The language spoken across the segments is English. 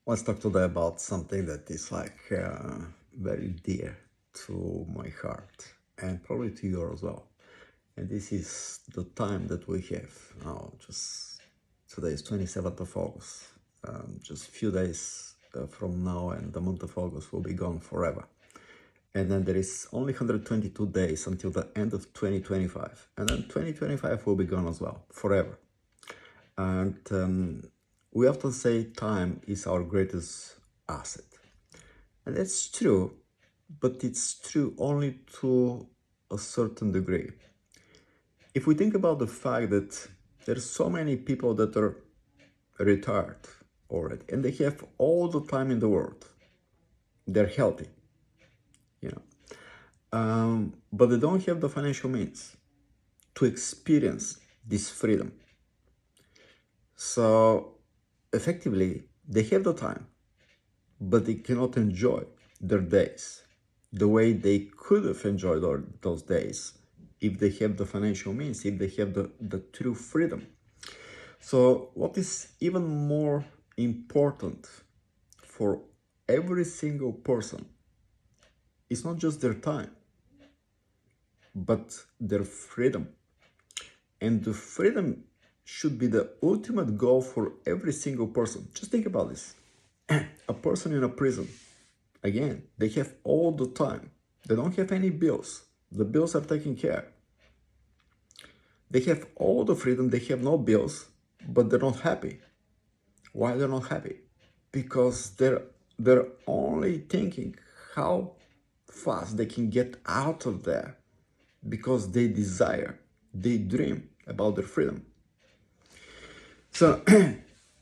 Let's talk today about something that is very dear to my heart and probably to yours as well. And this is the time that we have now. Just today is 27th of August. Just a few days from now, and the month of August will be gone forever. And then there is only 122 days until the end of 2025. And then 2025 will be gone as well, forever. And we often say time is our greatest asset. And that's true, but it's true only to a certain degree. If we think about the fact that there's so many people that are retired already, and they have all the time in the world, they're healthy, you know, but they don't have the financial means to experience this freedom. So effectively, they have the time, but they cannot enjoy their days the way they could have enjoyed those days if they have the financial means, if they have the true freedom. So what is even more important for every single person is not just their time, but their freedom. And the freedom should be the ultimate goal for every single person. Just think about this. A person in a prison, again, they have all the time. They don't have any bills. The bills are taken care. They have all the freedom, they have no bills, but they're not happy. Why they're not happy? Because they're only thinking how fast they can get out of there, because they desire, they dream about their freedom. So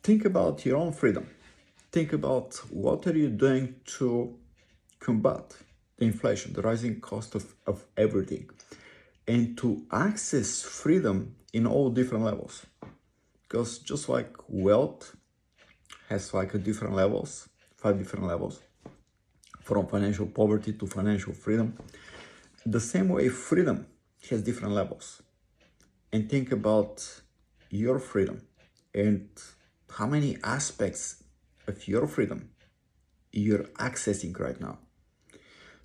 think about your own freedom. Think about what are you doing to combat the inflation, the rising cost of everything, and to access freedom in all different levels. Because just like wealth has like a different levels, 5 different levels, from financial poverty to financial freedom, the same way freedom has different levels. And think about your freedom and how many aspects of your freedom you're accessing right now.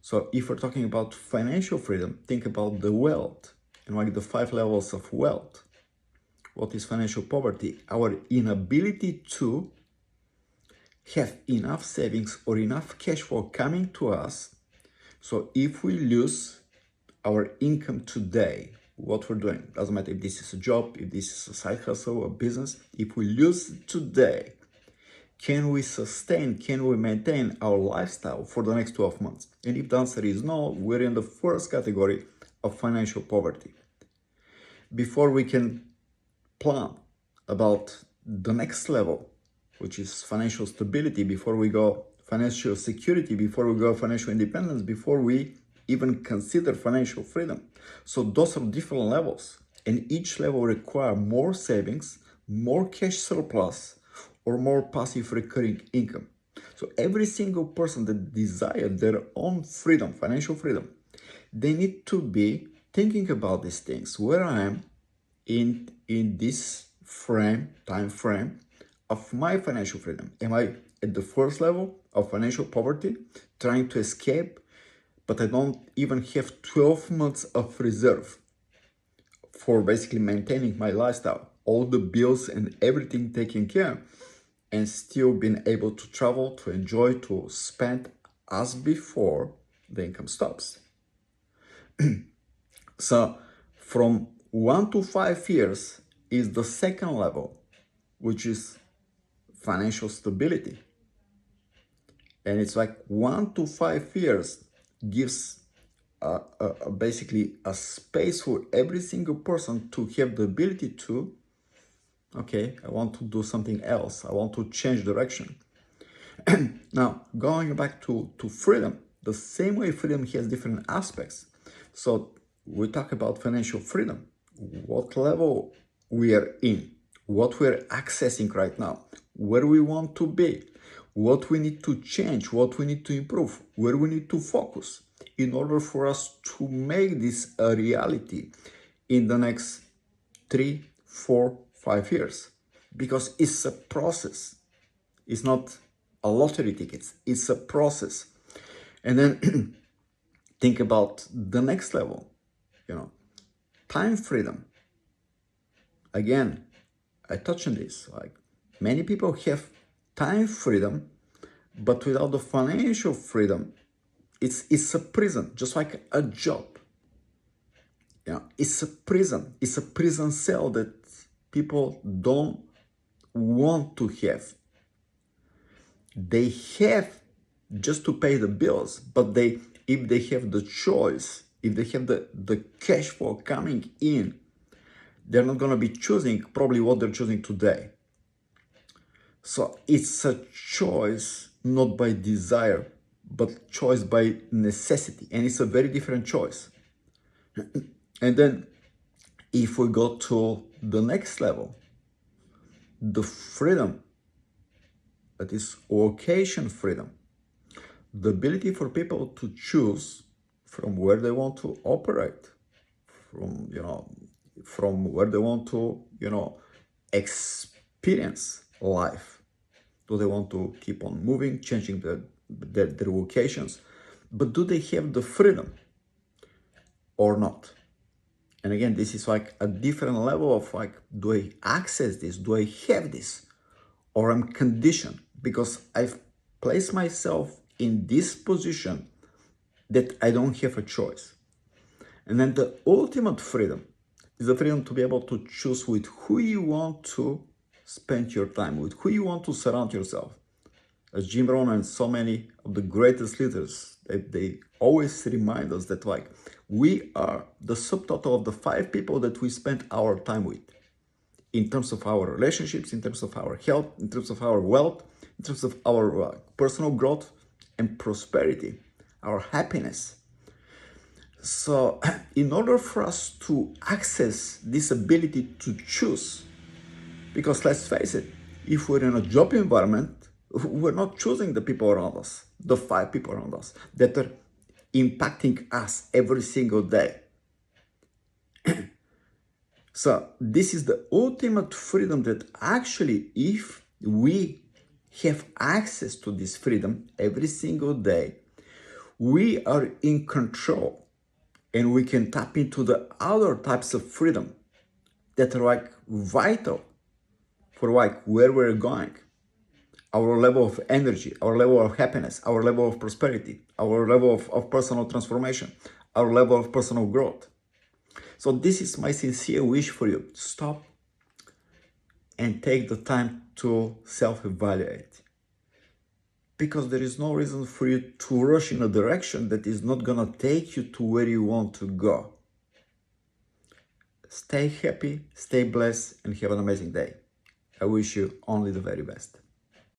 So if we're talking about financial freedom, think about the wealth and like the 5 levels of wealth. What is financial poverty? Our inability to have enough savings or enough cash flow coming to us. So if we lose our income today, what we're doing, doesn't matter if this is a job, if this is a side hustle, a business, if we lose today, can we sustain, can we maintain our lifestyle for the next 12 months? And if the answer is no, we're in the first category of financial poverty. Before we can plan about the next level, which is financial stability, before we go financial security, before we go financial independence, before we even consider financial freedom. So those are different levels, and each level requires more savings, more cash surplus, or more passive recurring income. So every single person that desires their own freedom, financial freedom, they need to be thinking about these things. Where I am in this time frame of my financial freedom. Am I at the first level of financial poverty, trying to escape, but I don't even have 12 months of reserve for basically maintaining my lifestyle, all the bills and everything taken care, and still being able to travel, to enjoy, to spend as before the income stops. So from 1 to 5 years is the second level, which is financial stability. And it's like 1 to 5 years gives basically a space for every single person to have the ability to, okay, I want to do something else. I want to change direction. Now, going back to freedom, the same way freedom has different aspects. So we talk about financial freedom, what level we are in, what we're accessing right now, where we want to be, what we need to change, what we need to improve, where we need to focus in order for us to make this a reality in the next 3, 4, 5 years. Because it's a process. It's not a lottery ticket. It's a process. And then think about the next level, time freedom. Again, I touch on this, like many people have time freedom, but without the financial freedom, it's a prison, just like a job. It's a prison. It's a prison cell that people don't want to have. They have just to pay the bills, but if they have the choice, if they have the cash flow coming in, they're not going to be choosing probably what they're choosing today. So it's a choice not by desire, but choice by necessity. And it's a very different choice. And then if we go to the next level, the freedom, that is location freedom, the ability for people to choose from where they want to operate, from where they want to, experience life. Do they want to keep on moving, changing their locations? But do they have the freedom or not? And again, this is like a different level of like, do I access this? Do I have this? Or I'm conditioned because I've placed myself in this position that I don't have a choice. And then the ultimate freedom is the freedom to be able to choose with who you want to spend your time, with who you want to surround yourself. As Jim Rohn and so many of the greatest leaders, they always remind us that like we are the subtotal of the 5 people that we spend our time with, in terms of our relationships, in terms of our health, in terms of our wealth, in terms of our personal growth and prosperity, our happiness. So in order for us to access this ability to choose, because let's face it, if we're in a job environment, we're not choosing the people around us, the 5 people around us that are impacting us every single day. So this is the ultimate freedom that actually, if we have access to this freedom every single day, we are in control and we can tap into the other types of freedom that are like vital for like where we're going. Our level of energy, our level of happiness, our level of prosperity, our level of personal transformation, our level of personal growth. So this is my sincere wish for you. Stop and take the time to self-evaluate. Because there is no reason for you to rush in a direction that is not going to take you to where you want to go. Stay happy, stay blessed, and have an amazing day. I wish you only the very best.